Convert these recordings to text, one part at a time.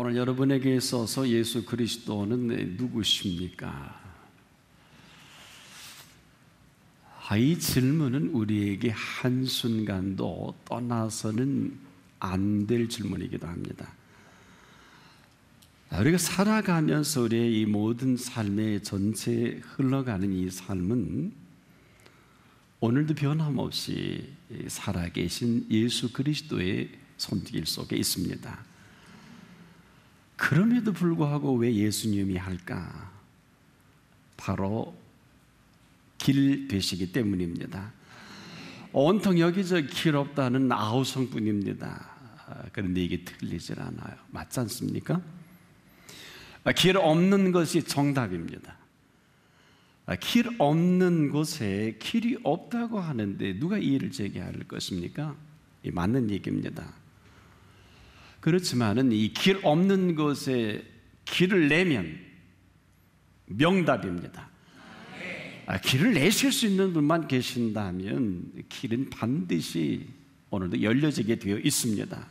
오늘 여러분에게 있어서 예수 그리스도는 누구십니까? 이 질문은 우리에게 한순간도 떠나서는 안 될 질문이기도 합니다. 우리가 살아가면서 우리의 이 모든 삶의 전체에 흘러가는 이 삶은 오늘도 변함없이 살아계신 예수 그리스도의 손길 속에 있습니다. 그럼에도 불구하고 왜 예수님이 할까? 바로 길 되시기 때문입니다. 온통 여기저기 길 없다는 아우성뿐입니다. 그런데 이게 틀리질 않아요. 맞지 않습니까? 길 없는 것이 정답입니다. 길 없는 곳에 길이 없다고 하는데 누가 이의를 제기할 것입니까? 맞는 얘기입니다. 그렇지만은 이 길 없는 곳에 길을 내면 명답입니다. 길을 내실 수 있는 분만 계신다면 길은 반드시 오늘도 열려지게 되어 있습니다.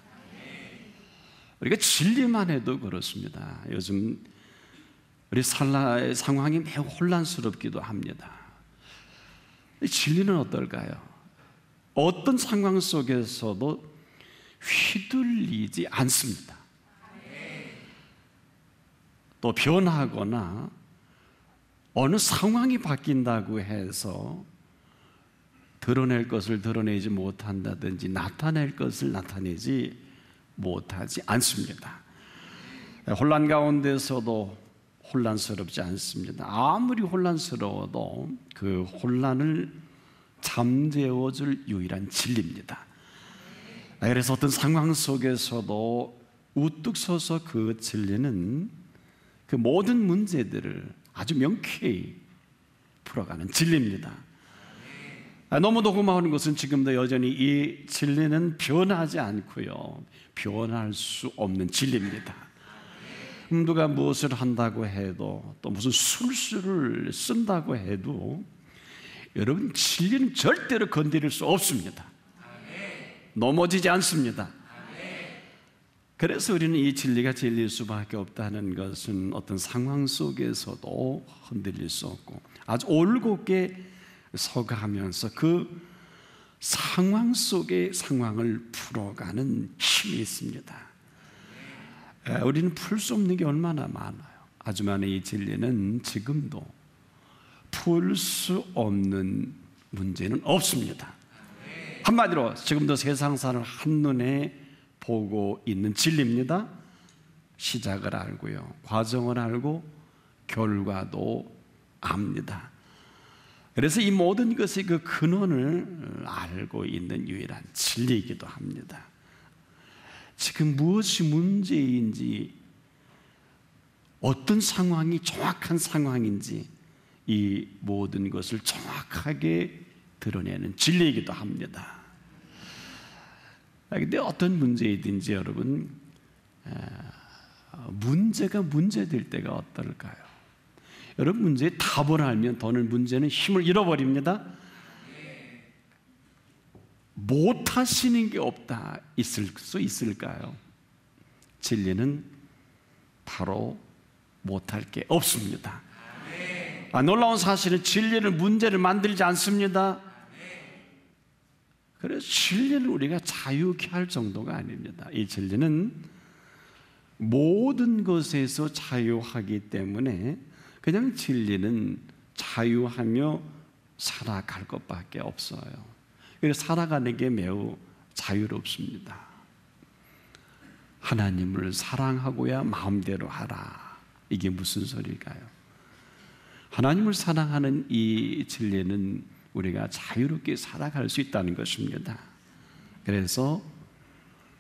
우리가 진리만 해도 그렇습니다. 요즘 우리 상황이 매우 혼란스럽기도 합니다. 진리는 어떨까요? 어떤 상황 속에서도 휘둘리지 않습니다. 또 변하거나 어느 상황이 바뀐다고 해서 드러낼 것을 드러내지 못한다든지 나타낼 것을 나타내지 못하지 않습니다. 혼란 가운데서도 혼란스럽지 않습니다. 아무리 혼란스러워도 그 혼란을 잠재워줄 유일한 진리입니다. 그래서 어떤 상황 속에서도 우뚝 서서 그 진리는 그 모든 문제들을 아주 명쾌히 풀어가는 진리입니다. 너무도 고마운 것은 지금도 여전히 이 진리는 변하지 않고요, 변할 수 없는 진리입니다. 누가 무엇을 한다고 해도 또 무슨 술수를 쓴다고 해도 여러분 진리는 절대로 건드릴 수 없습니다. 넘어지지 않습니다. 그래서 우리는 이 진리가 진리일 수밖에 없다는 것은 어떤 상황 속에서도 흔들릴 수 없고 아주 올곧게 서가면서 그 상황 속의 상황을 풀어가는 힘이 있습니다. 우리는 풀 수 없는 게 얼마나 많아요. 하지만 이 진리는 지금도 풀 수 없는 문제는 없습니다. 한마디로 지금도 세상사를 한눈에 보고 있는 진리입니다. 시작을 알고요, 과정을 알고 결과도 압니다. 그래서 이 모든 것의 그 근원을 알고 있는 유일한 진리이기도 합니다. 지금 무엇이 문제인지, 어떤 상황이 정확한 상황인지 이 모든 것을 정확하게 드러내는 진리이기도 합니다. 그런데 어떤 문제이든지 여러분, 문제가 문제될 때가 어떨까요? 여러분, 문제의 답을 알면 더는 문제는 힘을 잃어버립니다. 못하시는 게 없다 있을 수 있을까요? 진리는 바로 못할 게 없습니다. 놀라운 사실은 진리는 문제를 만들지 않습니다. 그래서 진리는 우리가 자유케 할 정도가 아닙니다. 이 진리는 모든 것에서 자유하기 때문에 그냥 진리는 자유하며 살아갈 것밖에 없어요. 그래서 살아가는 게 매우 자유롭습니다. 하나님을 사랑하고야 마음대로 하라. 이게 무슨 소리일까요? 하나님을 사랑하는 이 진리는 우리가 자유롭게 살아갈 수 있다는 것입니다. 그래서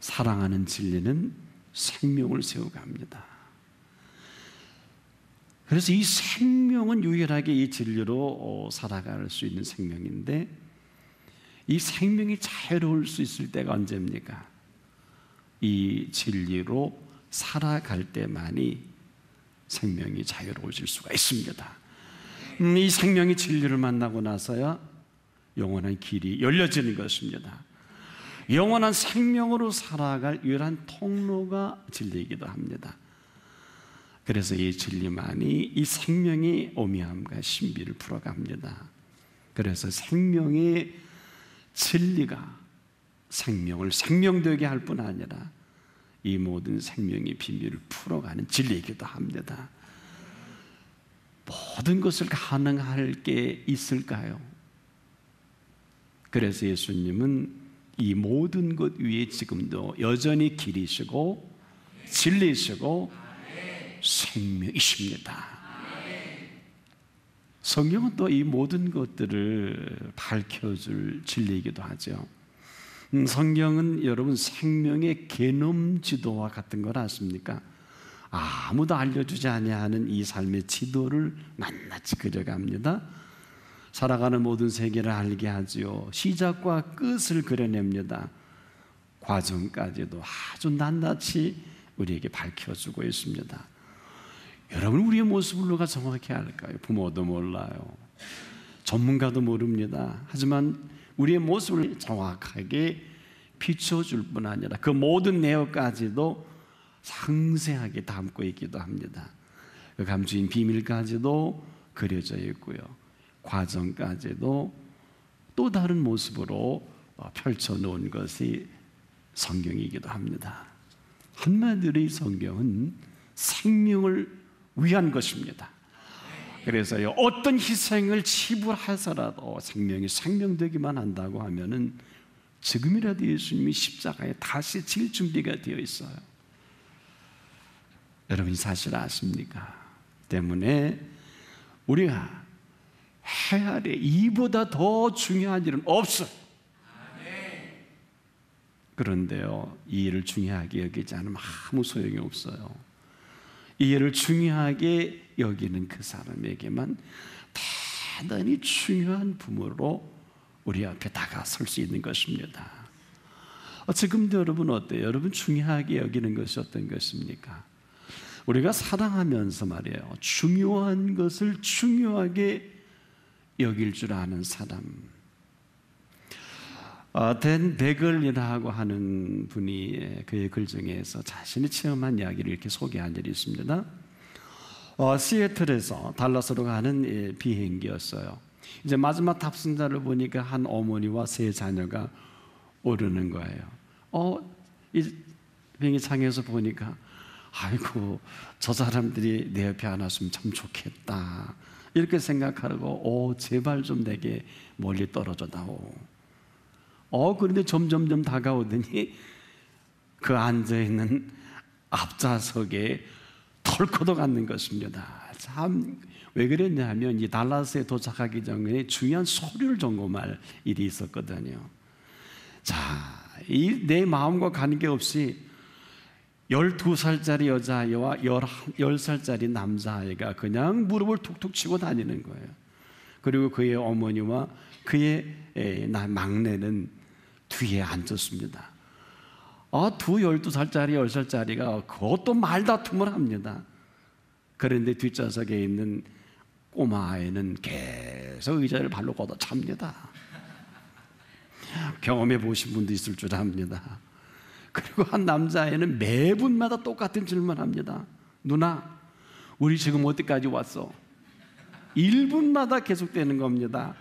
사랑하는 진리는 생명을 세워갑니다. 그래서 이 생명은 유일하게 이 진리로 살아갈 수 있는 생명인데, 이 생명이 자유로울 수 있을 때가 언제입니까? 이 진리로 살아갈 때만이 생명이 자유로워질 수가 있습니다. 이 생명이 진리를 만나고 나서야 영원한 길이 열려지는 것입니다. 영원한 생명으로 살아갈 유일한 통로가 진리이기도 합니다. 그래서 이 진리만이 이 생명의 오묘함과 신비를 풀어갑니다. 그래서 생명의 진리가 생명을 생명되게 할 뿐 아니라 이 모든 생명의 비밀을 풀어가는 진리이기도 합니다. 모든 것을 가능할 게 있을까요? 그래서 예수님은 이 모든 것 위에 지금도 여전히 길이시고 진리시고 생명이십니다. 성경은 또 이 모든 것들을 밝혀줄 진리이기도 하죠. 성경은 여러분 생명의 개념 지도와 같은 걸 아십니까? 아무도 알려주지 아니하는 이 삶의 지도를 낱낱이 그려갑니다. 살아가는 모든 세계를 알게 하지요. 시작과 끝을 그려냅니다. 과정까지도 아주 낱낱이 우리에게 밝혀주고 있습니다. 여러분, 우리의 모습을 누가 정확히 알까요? 부모도 몰라요. 전문가도 모릅니다. 하지만 우리의 모습을 정확하게 비춰줄 뿐 아니라 그 모든 내용까지도 상세하게 담고 있기도 합니다. 그 감추인 비밀까지도 그려져 있고요. 과정까지도 또 다른 모습으로 펼쳐놓은 것이 성경이기도 합니다. 한마디로 이 성경은 생명을 위한 것입니다. 그래서요, 어떤 희생을 치불하서라도 생명이 생명되기만 한다고 하면은 지금이라도 예수님이 십자가에 다시 질 준비가 되어 있어요. 여러분 이 사실 아십니까? 때문에 우리가 해야 돼. 이보다 더 중요한 일은 없어. 그런데요, 이 일을 중요하게 여기지 않으면 아무 소용이 없어요. 이 일을 중요하게 여기는 그 사람에게만 대단히 중요한 부모로 우리 앞에 다가설 수 있는 것입니다. 지금도 여러분 어때요? 여러분 중요하게 여기는 것이 어떤 것입니까? 우리가 사랑하면서 말이에요, 중요한 것을 중요하게 여길 줄 아는 사람. 댄 베글이라고 하는 분이 그의 글 중에서 자신이 체험한 이야기를 이렇게 소개한 일이 있습니다. 시애틀에서 달라스로 가는 비행기였어요. 이제 마지막 탑승자를 보니까 한 어머니와 세 자녀가 오르는 거예요. 이 비행기 창에서 보니까 아이고, 저 사람들이 내 옆에 안 왔으면 참 좋겠다 이렇게 생각하고 제발 좀 내게 멀리 떨어져 다오. 그런데 점점점 다가오더니 그 앉아있는 앞좌석에 털커덕 앉는 것입니다. 참 왜 그랬냐면 이 달라스에 도착하기 전에 중요한 서류를 점검할 일이 있었거든요. 자, 이 내 마음과 관계없이 12살짜리 여자아이와 10살짜리 남자아이가 그냥 무릎을 툭툭 치고 다니는 거예요. 그리고 그의 어머니와 그의 막내는 뒤에 앉았습니다. 두 12살짜리 10살짜리가 그것도 말다툼을 합니다. 그런데 뒷좌석에 있는 꼬마 아이는 계속 의자를 발로 걷어찹니다. 경험해 보신 분도 있을 줄 압니다. 그리고 한 남자아이는 매분마다 똑같은 질문합니다. 누나, 우리 지금 어디까지 왔어? 1분마다 계속되는 겁니다.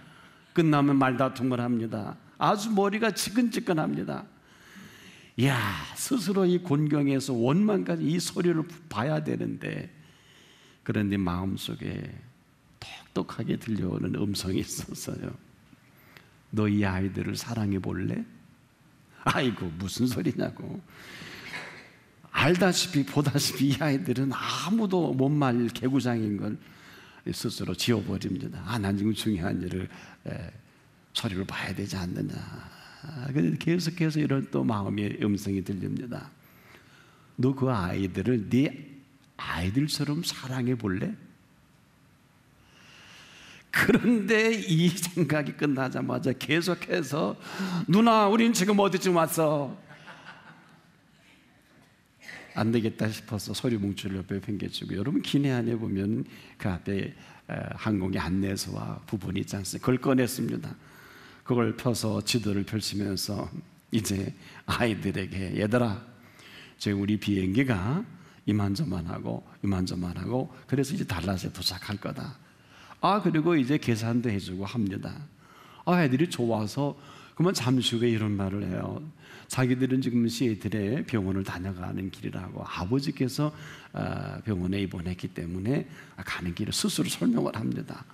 끝나면 말다툼을 합니다. 아주 머리가 지끈지끈합니다. 이야, 스스로 이 곤경에서 원망까지 이 소리를 봐야 되는데, 그런데 마음속에 똑똑하게 들려오는 음성이 있었어요. 너 이 아이들을 사랑해 볼래? 아이고, 무슨 소리냐고. 알다시피 보다시피 이 아이들은 아무도 못 말릴 개구장인 걸 스스로 지워버립니다. 난 지금 중요한 일을 소리를 봐야 되지 않느냐. 그런데 계속해서 이런 또 마음의 음성이 들립니다. 너 그 아이들을 네 아이들처럼 사랑해 볼래? 그런데 이 생각이 끝나자마자 계속해서 누나, 우린 지금 어디쯤 왔어? 안 되겠다 싶어서 소리 뭉치를 옆에 팽개치고, 여러분 기내 안에 보면 그 앞에 항공기 안내서와 부분이 있지 않습니까? 그걸 꺼냈습니다. 그걸 펴서 지도를 펼치면서 이제 아이들에게, 얘들아, 지금 우리 비행기가 이만저만 하고 이만저만 하고 그래서 이제 달랏에 도착할 거다. 그리고 이제 계산도 해주고 합니다. 애들이 좋아서 그러면 잠시 후에 이런 말을 해요. 자기들은 지금 시애틀에 병원을 다녀가는 길이라고 아버지께서 병원에 입원했기 때문에 가는 길을 스스로 설명을 합니다.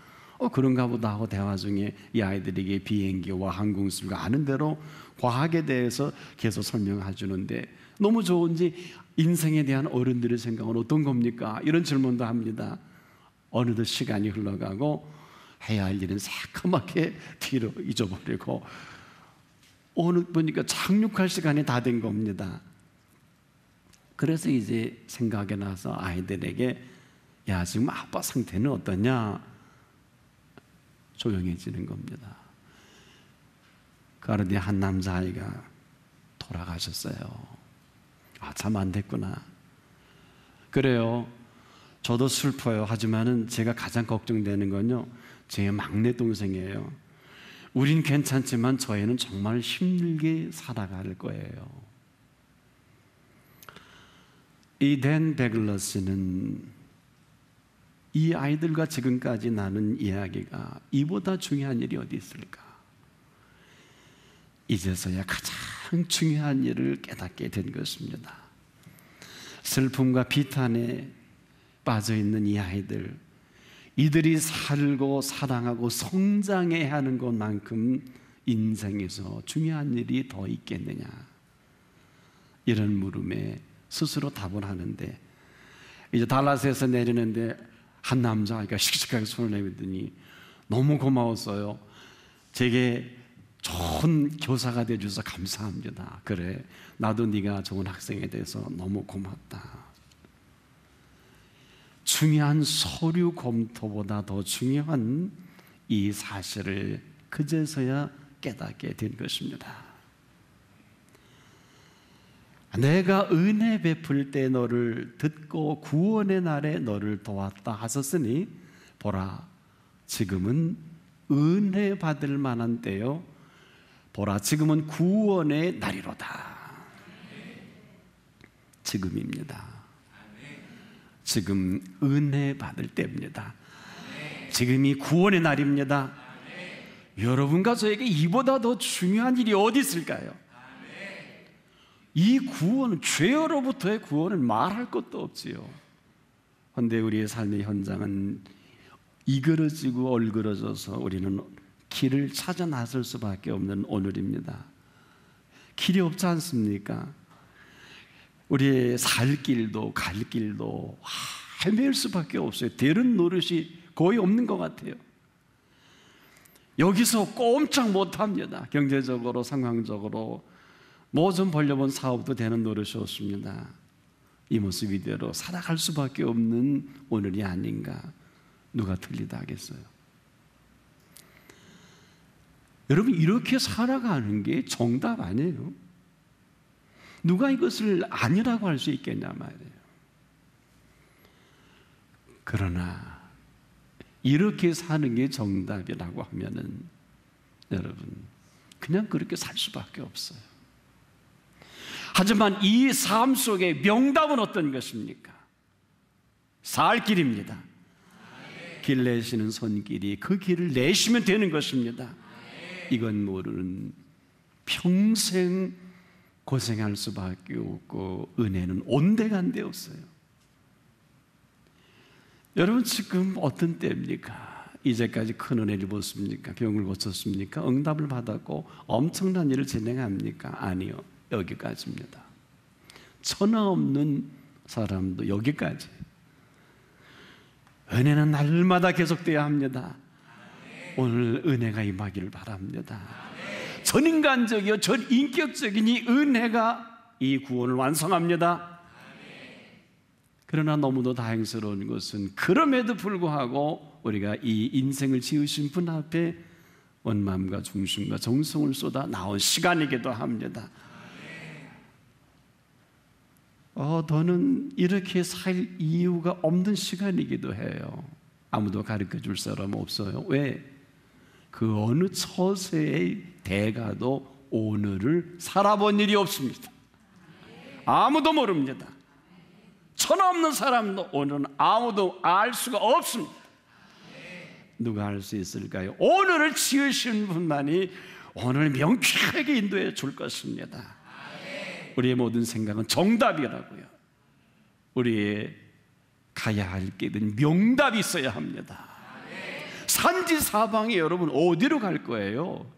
그런가 보다 하고 대화 중에 이 아이들에게 비행기와 항공술과 아는 대로 과학에 대해서 계속 설명해 주는데 너무 좋은지 인생에 대한 어른들의 생각은 어떤 겁니까? 이런 질문도 합니다. 어느덧 시간이 흘러가고 해야 할 일은 새까맣게 뒤로 잊어버리고 어느 보니까 착륙할 시간이 다 된 겁니다. 그래서 이제 생각이 나서 아이들에게 야, 지금 아빠 상태는 어떠냐? 조용해지는 겁니다. 그러더니 한 남자아이가 돌아가셨어요. 참 안 됐구나. 그래요. 저도 슬퍼요. 하지만은 제가 가장 걱정되는 건요, 제 막내 동생이에요. 우린 괜찮지만 저 애는 정말 힘들게 살아갈 거예요. 이 댄 베글러스는 이 아이들과 지금까지 나눈 이야기가 이보다 중요한 일이 어디 있을까? 이제서야 가장 중요한 일을 깨닫게 된 것입니다. 슬픔과 비탄에 빠져있는 이 아이들, 이들이 살고 사랑하고 성장해야 하는 것만큼 인생에서 중요한 일이 더 있겠느냐, 이런 물음에 스스로 답을 하는데, 이제 달랏에서 내리는데 한 남자아이가 씩씩하게 손을 내밀더니 너무 고마웠어요. 제게 좋은 교사가 되어줘서 감사합니다. 그래, 나도 네가 좋은 학생이 돼서 너무 고맙다. 중요한 서류 검토보다 더 중요한 이 사실을 그제서야 깨닫게 된 것입니다. 내가 은혜 베풀 때 너를 듣고 구원의 날에 너를 도왔다 하셨으니 보라, 지금은 은혜 받을 만한 때요, 보라, 지금은 구원의 날이로다. 지금입니다. 지금 은혜 받을 때입니다. 지금이 구원의 날입니다. 여러분과 저에게 이보다 더 중요한 일이 어디 있을까요? 이 구원은, 죄로부터의 구원은 말할 것도 없지요. 그런데 우리의 삶의 현장은 이그러지고 얼그러져서 우리는 길을 찾아 나설 수밖에 없는 오늘입니다. 길이 없지 않습니까? 우리의 살 길도 갈 길도 헤맬 수밖에 없어요. 되는 노릇이 거의 없는 것 같아요. 여기서 꼼짝 못합니다. 경제적으로, 상황적으로 뭐 좀 벌려본 사업도 되는 노릇이 없습니다. 이 모습 이대로 살아갈 수밖에 없는 오늘이 아닌가, 누가 틀리다 하겠어요? 여러분, 이렇게 살아가는 게 정답 아니에요? 누가 이것을 아니라고 할 수 있겠냐 말이에요. 그러나 이렇게 사는 게 정답이라고 하면은 여러분, 그냥 그렇게 살 수밖에 없어요. 하지만 이 삶 속의 명답은 어떤 것입니까? 살 길입니다. 길 내시는 손길이 그 길을 내시면 되는 것입니다. 이건 모르는 평생 고생할 수밖에 없고 은혜는 온데간데 없어요. 여러분, 지금 어떤 때입니까? 이제까지 큰 은혜를 보았습니까? 병을 고쳤습니까? 응답을 받았고 엄청난 일을 진행합니까? 아니요, 여기까지입니다. 천하 없는 사람도 여기까지. 은혜는 날마다 계속돼야 합니다. 오늘 은혜가 임하기를 바랍니다. 전인간적이요 전인격적인 이 은혜가 이 구원을 완성합니다. 그러나 너무도 다행스러운 것은 그럼에도 불구하고 우리가 이 인생을 지으신 분 앞에 온 마음과 중심과 정성을 쏟아 나온 시간이기도 합니다. 더는 이렇게 살 이유가 없는 시간이기도 해요. 아무도 가르쳐 줄 사람 없어요. 왜? 그 어느 처세의 대가도 오늘을 살아본 일이 없습니다. 아무도 모릅니다. 천하 없는 사람도 오늘은 아무도 알 수가 없습니다. 누가 알 수 있을까요? 오늘을 지으신 분만이 오늘 명쾌하게 인도해 줄 것입니다. 우리의 모든 생각은 정답이라고요. 우리의 가야 할 길은 명답이 있어야 합니다. 산지사방에 여러분 어디로 갈 거예요?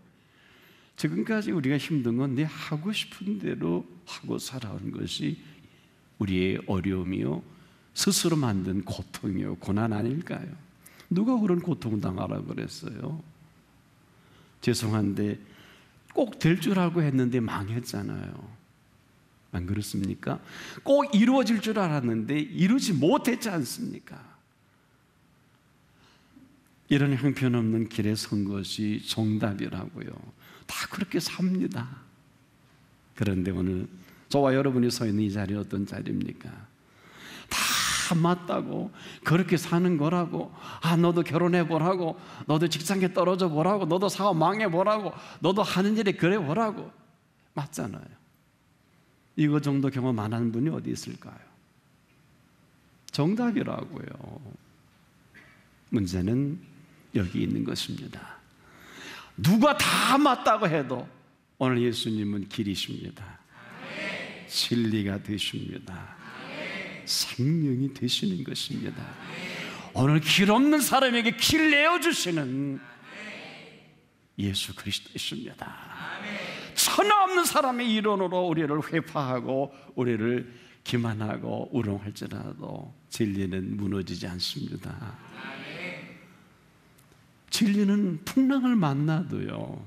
지금까지 우리가 힘든 건 내 하고 싶은 대로 하고 살아온 것이 우리의 어려움이요, 스스로 만든 고통이요, 고난 아닐까요? 누가 그런 고통 당하라고 그랬어요? 죄송한데 꼭 될 줄 알고 했는데 망했잖아요. 안 그렇습니까? 꼭 이루어질 줄 알았는데 이루지 못했지 않습니까? 이런 형편없는 길에 선 것이 정답이라고요. 다 그렇게 삽니다. 그런데 오늘 저와 여러분이 서 있는 이 자리는 어떤 자리입니까? 다 맞다고, 그렇게 사는 거라고, 너도 결혼해 보라고, 너도 직장에 떨어져 보라고, 너도 사업 망해 보라고, 너도 하는 일에 그래 보라고. 맞잖아요. 이거 정도 경험 안 하는 분이 어디 있을까요? 정답이라고요. 문제는 여기 있는 것입니다. 누가 다 맞다고 해도 오늘 예수님은 길이십니다. 진리가 되십니다. 생명이 되시는 것입니다. 오늘 길 없는 사람에게 길 내어주시는 예수 그리스도이십니다. 천하 없는 사람의 이론으로 우리를 회파하고 우리를 기만하고 우롱할지라도 진리는 무너지지 않습니다. 진리는 풍랑을 만나도요,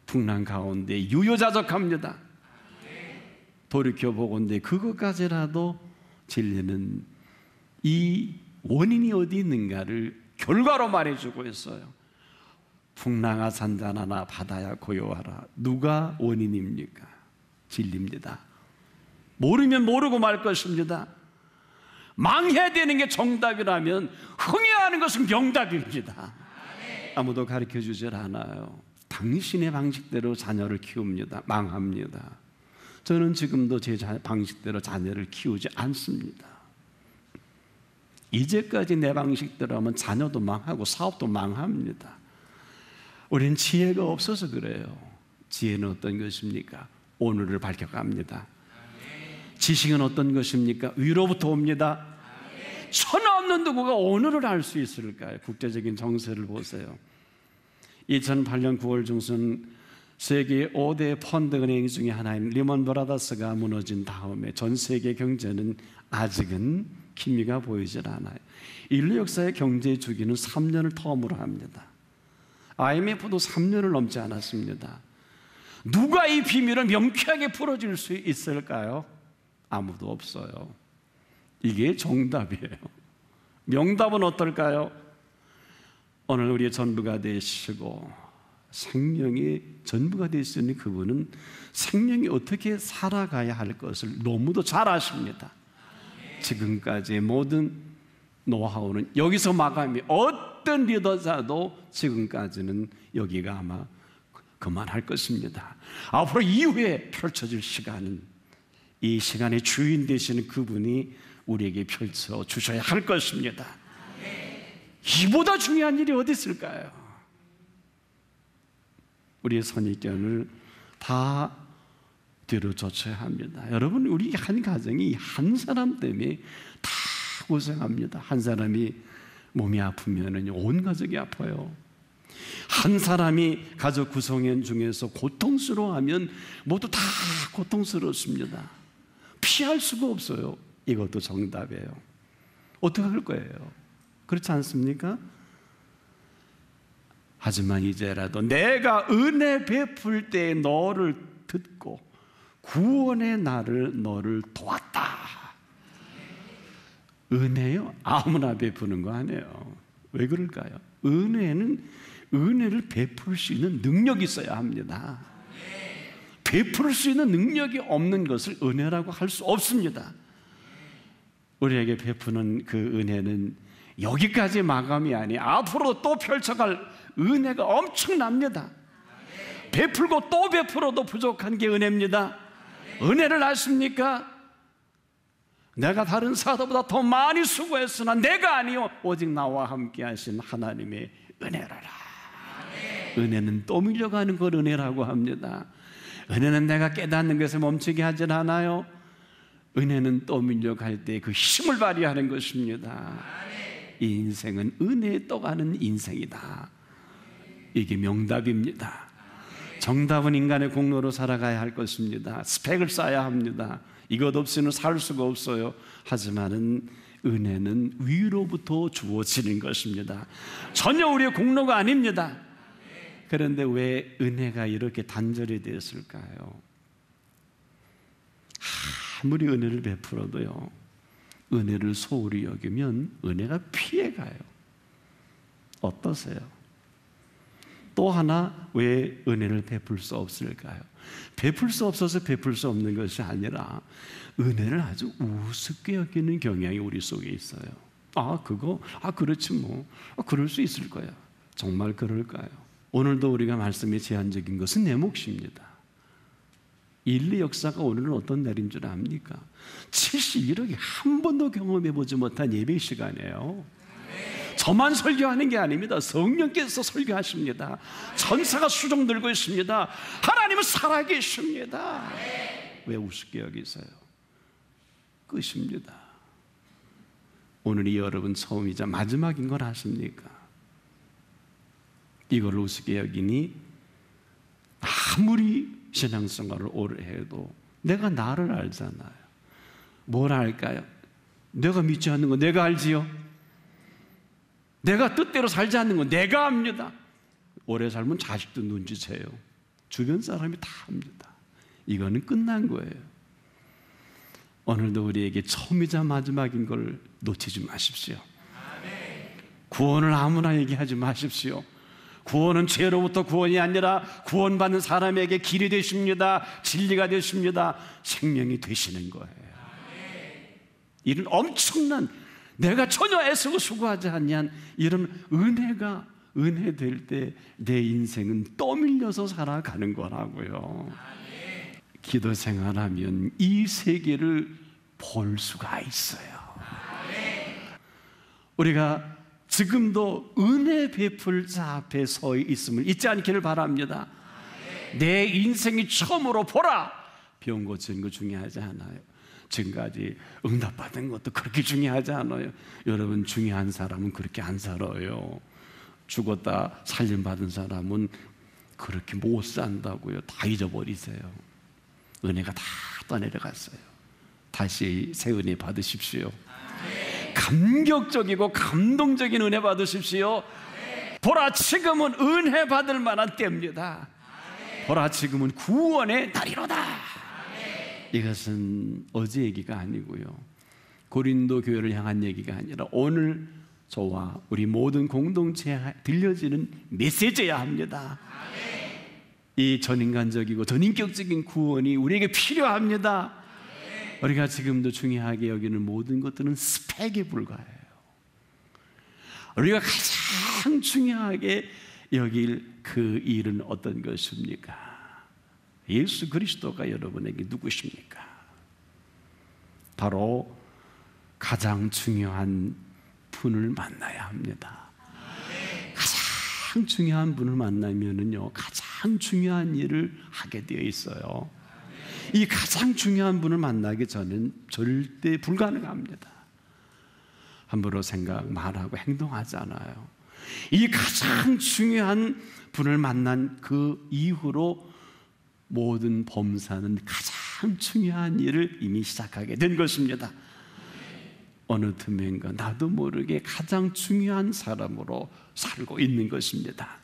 풍랑 가운데 유효자적합니다. 돌이켜보건대 그것까지라도 진리는 이 원인이 어디 있는가를 결과로 말해주고 있어요. 풍랑아 잔잔하나 바다야 고요하라. 누가 원인입니까? 진리입니다. 모르면 모르고 말 것입니다. 망해야 되는 게 정답이라면 흥해야 하는 것은 명답입니다. 아무도 가르쳐주질 않아요. 당신의 방식대로 자녀를 키웁니다. 망합니다. 저는 지금도 제 방식대로 자녀를 키우지 않습니다. 이제까지 내 방식대로 하면 자녀도 망하고 사업도 망합니다. 우리는 지혜가 없어서 그래요. 지혜는 어떤 것입니까? 오늘을 밝혀갑니다. 지식은 어떤 것입니까? 위로부터 옵니다. 천하 없는 누구가 오늘을 알 수 있을까요? 국제적인 정세를 보세요. 2008년 9월 중순 세계 5대 펀드 은행 중에 하나인 리먼 브라더스가 무너진 다음에 전 세계 경제는 아직은 기미가 보이질 않아요. 인류 역사의 경제 주기는 3년을 텀으로 합니다. IMF도 3년을 넘지 않았습니다. 누가 이 비밀을 명쾌하게 풀어줄 수 있을까요? 아무도 없어요. 이게 정답이에요. 명답은 어떨까요? 오늘 우리의 전부가 되시고 생명이 전부가 될 수 있는 그분은 생명이 어떻게 살아가야 할 것을 너무도 잘 아십니다. 지금까지의 모든 노하우는 여기서 마감이, 어떤 리더자도 지금까지는 여기가 아마 그만할 것입니다. 앞으로 이후에 펼쳐질 시간은 이 시간의 주인 되시는 그분이 우리에게 펼쳐 주셔야 할 것입니다. 이보다 중요한 일이 어디 있을까요? 우리의 선입견을 다 뒤로 젖혀야 합니다. 여러분, 우리 한 가정이 한 사람 때문에 다 고생합니다. 한 사람이 몸이 아프면 온 가족이 아파요. 한 사람이 가족 구성원 중에서 고통스러워하면 모두 다 고통스럽습니다. 피할 수가 없어요. 이것도 정답이에요. 어떻게 할 거예요? 그렇지 않습니까? 하지만 이제라도 내가 은혜 베풀 때 너를 듣고 구원의 날을 너를 도왔다. 은혜요? 아무나 베푸는 거 아니에요. 왜 그럴까요? 은혜는 은혜를 베풀 수 있는 능력이 있어야 합니다. 베풀 수 있는 능력이 없는 것을 은혜라고 할 수 없습니다. 우리에게 베푸는 그 은혜는 여기까지 마감이 아니 앞으로 또 펼쳐갈 은혜가 엄청납니다. 베풀고 또 베풀어도 부족한 게 은혜입니다. 은혜를 아십니까? 내가 다른 사도보다 더 많이 수고했으나 내가 아니요 오직 나와 함께 하신 하나님의 은혜라라. 은혜는 또 밀려가는 걸 은혜라고 합니다. 은혜는 내가 깨닫는 것에 멈추게 하질 않아요. 은혜는 또 밀려갈 때 그 힘을 발휘하는 것입니다. 이 인생은 은혜에 떠가는 인생이다. 이게 명답입니다. 정답은 인간의 공로로 살아가야 할 것입니다. 스펙을 쌓아야 합니다. 이것 없이는 살 수가 없어요. 하지만은 은혜는 위로부터 주어지는 것입니다. 전혀 우리의 공로가 아닙니다. 그런데 왜 은혜가 이렇게 단절이 되었을까요? 아무리 은혜를 베풀어도요, 은혜를 소홀히 여기면 은혜가 피해가요. 어떠세요? 또 하나 왜 은혜를 베풀 수 없을까요? 베풀 수 없어서 베풀 수 없는 것이 아니라 은혜를 아주 우습게 여기는 경향이 우리 속에 있어요. 그렇지 뭐. 그럴 수 있을 거야. 정말 그럴까요? 오늘도 우리가 말씀이 제한적인 것은 내 몫입니다. 인류 역사가 오늘은 어떤 날인 줄 압니까? 71억이 한 번도 경험해보지 못한 예배 시간이에요. 저만 설교하는 게 아닙니다. 성령께서 설교하십니다. 천사가 수종 들고 있습니다. 하나님은 살아계십니다. 왜 우습게 여기세요? 끝입니다. 오늘이 여러분 처음이자 마지막인 걸 아십니까? 이걸 우습게 여기니 아무리 신앙생활을 오래 해도 내가 나를 알잖아요. 뭘 알까요? 내가 믿지 않는 거 내가 알지요. 내가 뜻대로 살지 않는 건 내가 압니다. 오래 살면 자식도 눈치채요. 주변 사람이 다 압니다. 이거는 끝난 거예요. 오늘도 우리에게 처음이자 마지막인 걸 놓치지 마십시오. 구원을 아무나 얘기하지 마십시오. 구원은 죄로부터 구원이 아니라 구원받는 사람에게 길이 되십니다. 진리가 되십니다. 생명이 되시는 거예요. 이런 엄청난, 내가 전혀 애쓰고 수고하지 않냐 이런 은혜가 은혜 될 때 내 인생은 떠밀려서 살아가는 거라고요. 기도 생활하면 이 세계를 볼 수가 있어요. 우리가 지금도 은혜 베풀 자 앞에 서 있음을 잊지 않기를 바랍니다. 내 인생이 처음으로 보라! 병 고치는 거 중요하지 않아요. 지금까지 응답받은 것도 그렇게 중요하지 않아요. 여러분, 중요한 사람은 그렇게 안 살아요. 죽었다 살림받은 사람은 그렇게 못 산다고요. 다 잊어버리세요. 은혜가 다 떠내려갔어요. 다시 새 은혜 받으십시오. 감격적이고 감동적인 은혜 받으십시오. 보라, 지금은 은혜 받을 만한 때입니다. 보라, 지금은 구원의 날이로다. 이것은 어제 얘기가 아니고요, 고린도 교회를 향한 얘기가 아니라 오늘 저와 우리 모든 공동체에 들려지는 메시지여야 합니다. 이 전인간적이고 전인격적인 구원이 우리에게 필요합니다. 우리가 지금도 중요하게 여기는 모든 것들은 스펙에 불과해요. 우리가 가장 중요하게 여길 그 일은 어떤 것입니까? 예수 그리스도가 여러분에게 누구십니까? 바로 가장 중요한 분을 만나야 합니다. 가장 중요한 분을 만나면은요, 가장 중요한 일을 하게 되어 있어요. 이 가장 중요한 분을 만나기 전엔 절대 불가능합니다. 함부로 생각, 말하고 행동하잖아요. 이 가장 중요한 분을 만난 그 이후로 모든 범사는 가장 중요한 일을 이미 시작하게 된 것입니다. 어느 틈엔가 나도 모르게 가장 중요한 사람으로 살고 있는 것입니다.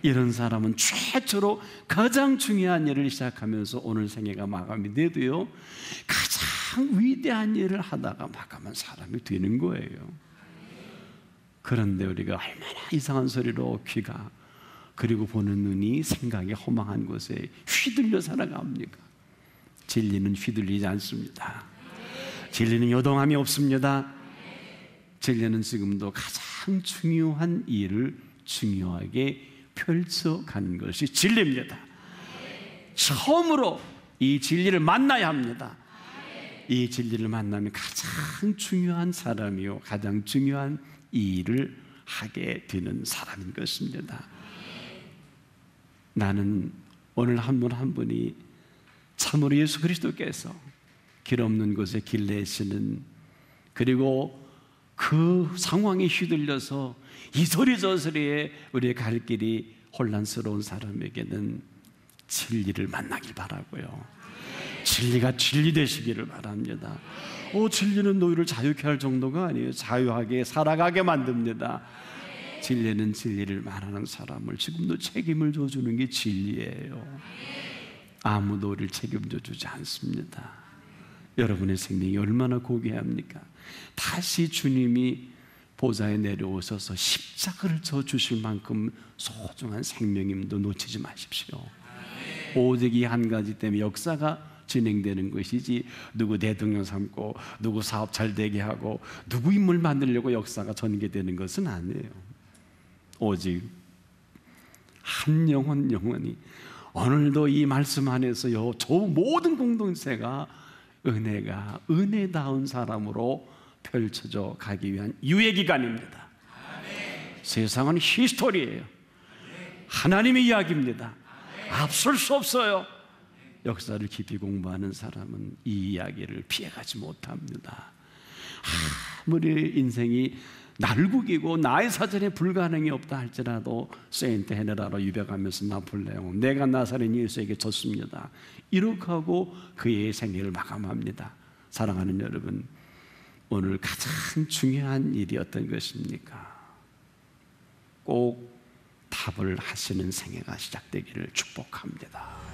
이런 사람은 최초로 가장 중요한 일을 시작하면서 오늘 생애가 마감이 돼도요, 가장 위대한 일을 하다가 마감한 사람이 되는 거예요. 그런데 우리가 얼마나 이상한 소리로 귀가, 그리고 보는 눈이, 생각이 허망한 곳에 휘둘려 살아갑니까? 진리는 휘둘리지 않습니다. 진리는 요동함이 없습니다. 진리는 지금도 가장 중요한 일을 중요하게 펼쳐가는 것이 진리입니다. 처음으로 이 진리를 만나야 합니다. 이 진리를 만나면 가장 중요한 사람이요, 가장 중요한 일을 하게 되는 사람인 것입니다. 나는 오늘 한 분 한 분이 참으로 예수 그리스도께서 길 없는 곳에 길 내시는, 그리고 그 상황에 휘둘려서 이소리 저소리에 우리의 갈 길이 혼란스러운 사람에게는 진리를 만나길 바라고요. 진리가 진리 되시기를 바랍니다. 진리는 너희를 자유케 할 정도가 아니에요. 자유하게 살아가게 만듭니다. 진리는 진리를 말하는 사람을 지금도 책임을 져주는 게 진리예요. 아무도 우리를 책임져 주지 않습니다. 여러분의 생명이 얼마나 고귀합니까? 다시 주님이 보좌에 내려오셔서 십자가를 져 주실 만큼 소중한 생명임도 놓치지 마십시오. 오직 이 한 가지 때문에 역사가 진행되는 것이지, 누구 대통령 삼고 누구 사업 잘 되게 하고 누구 인물 만들려고 역사가 전개되는 것은 아니에요. 오직 한 영혼 영혼이 오늘도 이 말씀 안에서요, 저 모든 공동체가 은혜가 은혜다운 사람으로 펼쳐져 가기 위한 유예 기간입니다. 세상은 히스토리예요. 하나님의 이야기입니다. 앞설 수 없어요. 역사를 깊이 공부하는 사람은 이 이야기를 피해가지 못합니다. 아무리 인생이 날국이고 나의 사전에 불가능이 없다 할지라도 세인트 헤네라로 유배가면서 나폴레옹, 내가 나사렛 예수에게 졌습니다, 이렇게 하고 그의 생애를 마감합니다. 사랑하는 여러분, 오늘 가장 중요한 일이 어떤 것입니까? 꼭 답을 하시는 생애가 시작되기를 축복합니다.